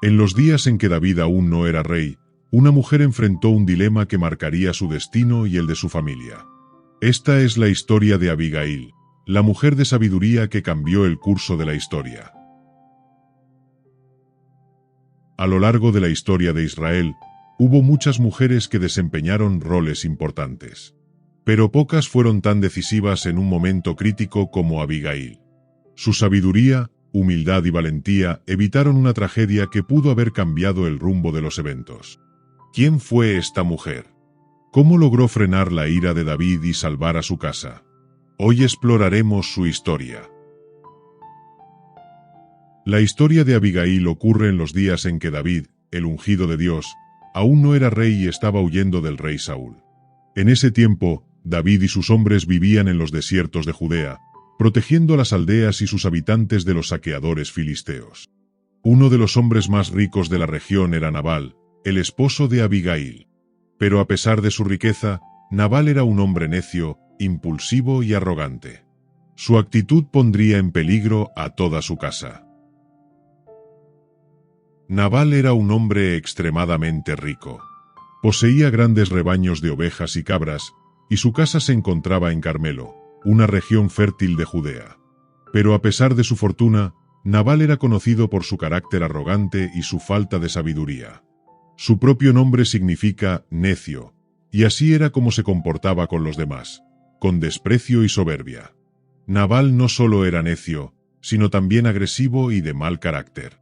En los días en que David aún no era rey, una mujer enfrentó un dilema que marcaría su destino y el de su familia. Esta es la historia de Abigail, la mujer de sabiduría que cambió el curso de la historia. A lo largo de la historia de Israel, hubo muchas mujeres que desempeñaron roles importantes. Pero pocas fueron tan decisivas en un momento crítico como Abigail. Su sabiduría, humildad y valentía evitaron una tragedia que pudo haber cambiado el rumbo de los eventos. ¿Quién fue esta mujer? ¿Cómo logró frenar la ira de David y salvar a su casa? Hoy exploraremos su historia. La historia de Abigail ocurre en los días en que David, el ungido de Dios, aún no era rey y estaba huyendo del rey Saúl. En ese tiempo, David y sus hombres vivían en los desiertos de Judea, protegiendo a las aldeas y sus habitantes de los saqueadores filisteos. Uno de los hombres más ricos de la región era Nabal, el esposo de Abigail. Pero a pesar de su riqueza, Nabal era un hombre necio, impulsivo y arrogante. Su actitud pondría en peligro a toda su casa. Nabal era un hombre extremadamente rico. Poseía grandes rebaños de ovejas y cabras, y su casa se encontraba en Carmelo, una región fértil de Judea. Pero a pesar de su fortuna, Nabal era conocido por su carácter arrogante y su falta de sabiduría. Su propio nombre significa necio, y así era como se comportaba con los demás, con desprecio y soberbia. Nabal no solo era necio, sino también agresivo y de mal carácter.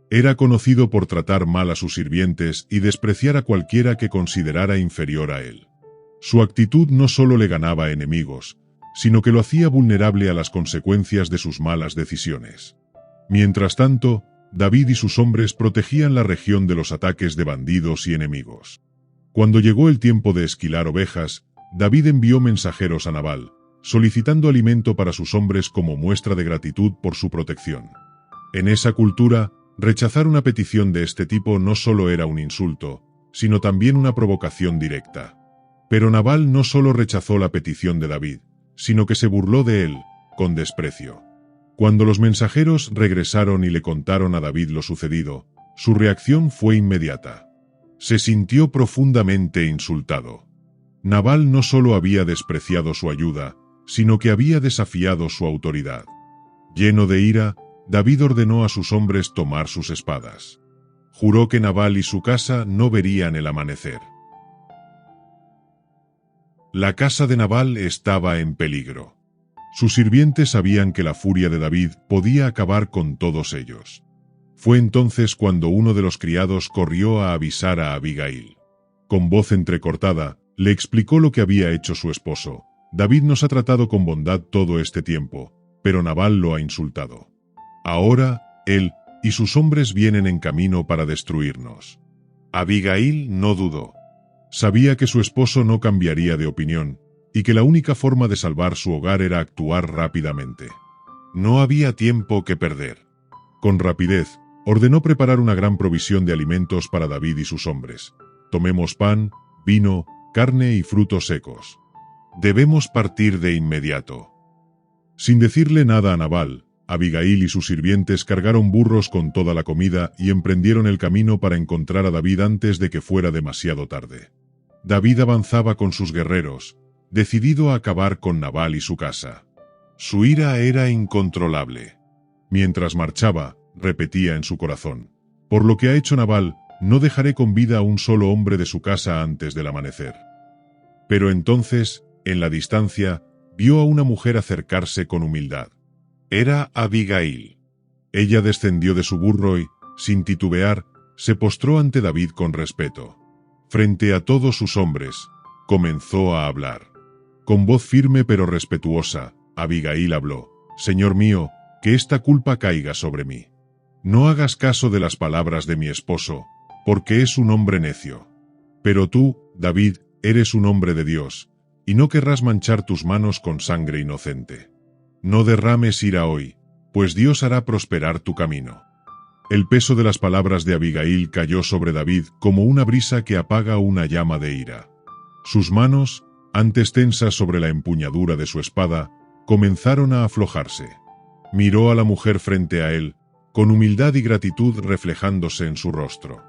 Era conocido por tratar mal a sus sirvientes y despreciar a cualquiera que considerara inferior a él. Su actitud no solo le ganaba enemigos, sino que lo hacía vulnerable a las consecuencias de sus malas decisiones. Mientras tanto, David y sus hombres protegían la región de los ataques de bandidos y enemigos. Cuando llegó el tiempo de esquilar ovejas, David envió mensajeros a Nabal, solicitando alimento para sus hombres como muestra de gratitud por su protección. En esa cultura, rechazar una petición de este tipo no solo era un insulto, sino también una provocación directa. Pero Nabal no solo rechazó la petición de David, sino que se burló de él, con desprecio. Cuando los mensajeros regresaron y le contaron a David lo sucedido, su reacción fue inmediata. Se sintió profundamente insultado. Nabal no solo había despreciado su ayuda, sino que había desafiado su autoridad. Lleno de ira, David ordenó a sus hombres tomar sus espadas. Juró que Nabal y su casa no verían el amanecer. La casa de Nabal estaba en peligro. Sus sirvientes sabían que la furia de David podía acabar con todos ellos. Fue entonces cuando uno de los criados corrió a avisar a Abigail. Con voz entrecortada, le explicó lo que había hecho su esposo. David nos ha tratado con bondad todo este tiempo, pero Nabal lo ha insultado. Ahora, él y sus hombres vienen en camino para destruirnos. Abigail no dudó. Sabía que su esposo no cambiaría de opinión, y que la única forma de salvar su hogar era actuar rápidamente. No había tiempo que perder. Con rapidez, ordenó preparar una gran provisión de alimentos para David y sus hombres. Tomemos pan, vino, carne y frutos secos. Debemos partir de inmediato. Sin decirle nada a Nabal, Abigail y sus sirvientes cargaron burros con toda la comida y emprendieron el camino para encontrar a David antes de que fuera demasiado tarde. David avanzaba con sus guerreros, decidido a acabar con Nabal y su casa. Su ira era incontrolable. Mientras marchaba, repetía en su corazón: por lo que ha hecho Nabal, no dejaré con vida a un solo hombre de su casa antes del amanecer. Pero entonces, en la distancia, vio a una mujer acercarse con humildad. Era Abigail. Ella descendió de su burro y, sin titubear, se postró ante David con respeto. Frente a todos sus hombres, comenzó a hablar. Con voz firme pero respetuosa, Abigail habló: Señor mío, que esta culpa caiga sobre mí. No hagas caso de las palabras de mi esposo, porque es un hombre necio. Pero tú, David, eres un hombre de Dios, y no querrás manchar tus manos con sangre inocente. No derrames ira hoy, pues Dios hará prosperar tu camino. El peso de las palabras de Abigail cayó sobre David como una brisa que apaga una llama de ira. Sus manos, antes tensas sobre la empuñadura de su espada, comenzaron a aflojarse. Miró a la mujer frente a él, con humildad y gratitud reflejándose en su rostro.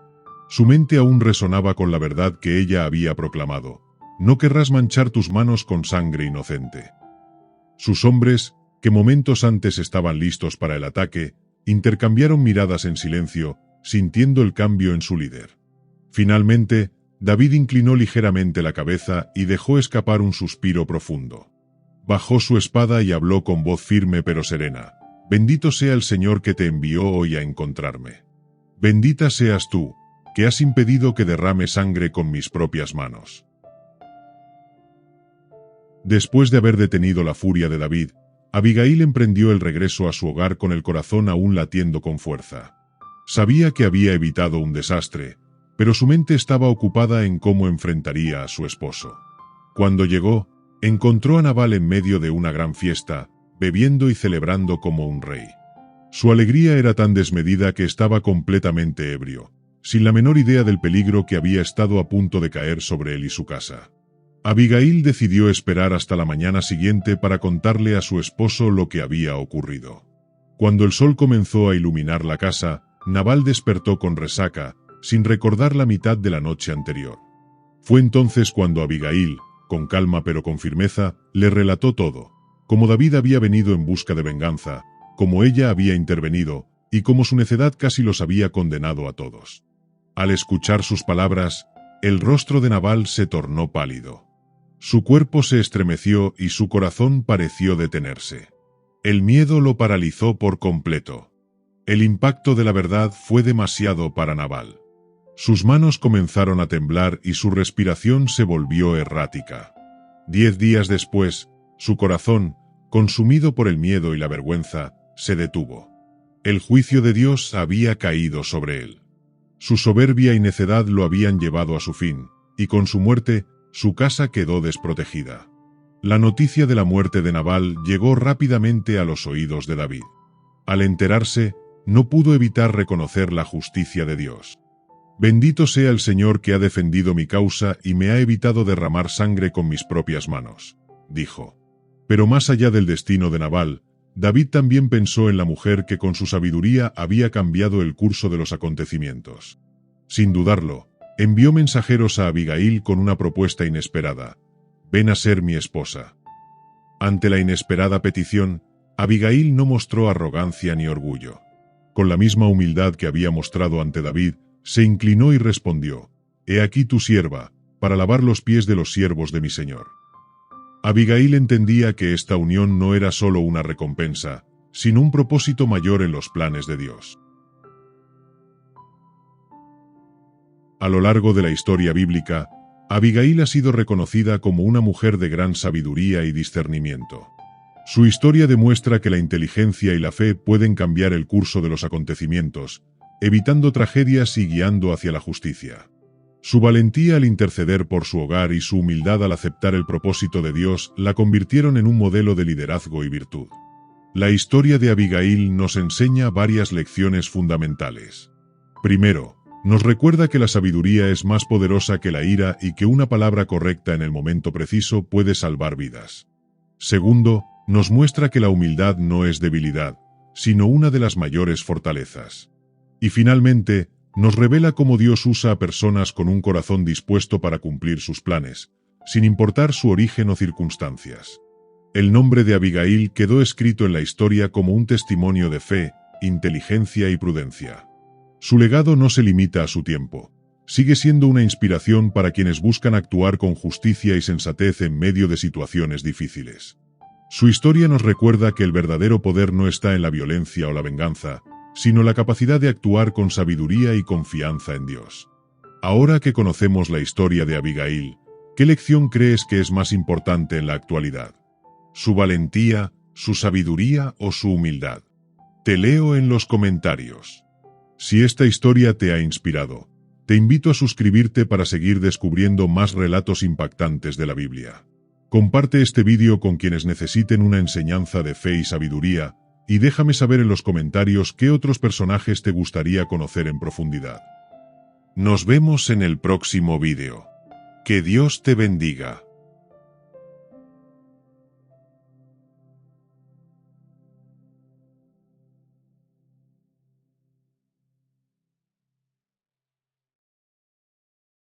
Su mente aún resonaba con la verdad que ella había proclamado: no querrás manchar tus manos con sangre inocente. Sus hombres, que momentos antes estaban listos para el ataque, intercambiaron miradas en silencio, sintiendo el cambio en su líder. Finalmente, David inclinó ligeramente la cabeza y dejó escapar un suspiro profundo. Bajó su espada y habló con voz firme pero serena: bendito sea el Señor que te envió hoy a encontrarme. Bendita seas tú, que has impedido que derrame sangre con mis propias manos. Después de haber detenido la furia de David, Abigail emprendió el regreso a su hogar con el corazón aún latiendo con fuerza. Sabía que había evitado un desastre, pero su mente estaba ocupada en cómo enfrentaría a su esposo. Cuando llegó, encontró a Nabal en medio de una gran fiesta, bebiendo y celebrando como un rey. Su alegría era tan desmedida que estaba completamente ebrio, sin la menor idea del peligro que había estado a punto de caer sobre él y su casa. Abigail decidió esperar hasta la mañana siguiente para contarle a su esposo lo que había ocurrido. Cuando el sol comenzó a iluminar la casa, Nabal despertó con resaca, sin recordar la mitad de la noche anterior. Fue entonces cuando Abigail, con calma pero con firmeza, le relató todo: cómo David había venido en busca de venganza, cómo ella había intervenido, y cómo su necedad casi los había condenado a todos. Al escuchar sus palabras, el rostro de Nabal se tornó pálido. Su cuerpo se estremeció y su corazón pareció detenerse. El miedo lo paralizó por completo. El impacto de la verdad fue demasiado para Nabal. Sus manos comenzaron a temblar y su respiración se volvió errática. 10 días después, su corazón, consumido por el miedo y la vergüenza, se detuvo. El juicio de Dios había caído sobre él. Su soberbia y necedad lo habían llevado a su fin, y con su muerte, su casa quedó desprotegida. La noticia de la muerte de Nabal llegó rápidamente a los oídos de David. Al enterarse, no pudo evitar reconocer la justicia de Dios. Bendito sea el Señor que ha defendido mi causa y me ha evitado derramar sangre con mis propias manos, dijo. Pero más allá del destino de Nabal, David también pensó en la mujer que con su sabiduría había cambiado el curso de los acontecimientos. Sin dudarlo, envió mensajeros a Abigail con una propuesta inesperada: ven a ser mi esposa. Ante la inesperada petición, Abigail no mostró arrogancia ni orgullo. Con la misma humildad que había mostrado ante David, se inclinó y respondió: he aquí tu sierva, para lavar los pies de los siervos de mi señor. Abigail entendía que esta unión no era solo una recompensa, sino un propósito mayor en los planes de Dios. A lo largo de la historia bíblica, Abigail ha sido reconocida como una mujer de gran sabiduría y discernimiento. Su historia demuestra que la inteligencia y la fe pueden cambiar el curso de los acontecimientos, evitando tragedias y guiando hacia la justicia. Su valentía al interceder por su hogar y su humildad al aceptar el propósito de Dios la convirtieron en un modelo de liderazgo y virtud. La historia de Abigail nos enseña varias lecciones fundamentales. Primero, nos recuerda que la sabiduría es más poderosa que la ira y que una palabra correcta en el momento preciso puede salvar vidas. Segundo, nos muestra que la humildad no es debilidad, sino una de las mayores fortalezas. Y finalmente, nos revela cómo Dios usa a personas con un corazón dispuesto para cumplir sus planes, sin importar su origen o circunstancias. El nombre de Abigail quedó escrito en la historia como un testimonio de fe, inteligencia y prudencia. Su legado no se limita a su tiempo. Sigue siendo una inspiración para quienes buscan actuar con justicia y sensatez en medio de situaciones difíciles. Su historia nos recuerda que el verdadero poder no está en la violencia o la venganza, sino la capacidad de actuar con sabiduría y confianza en Dios. Ahora que conocemos la historia de Abigail, ¿qué lección crees que es más importante en la actualidad? ¿Su valentía, su sabiduría o su humildad? Te leo en los comentarios. Si esta historia te ha inspirado, te invito a suscribirte para seguir descubriendo más relatos impactantes de la Biblia. Comparte este vídeo con quienes necesiten una enseñanza de fe y sabiduría, y déjame saber en los comentarios qué otros personajes te gustaría conocer en profundidad. Nos vemos en el próximo vídeo. Que Dios te bendiga.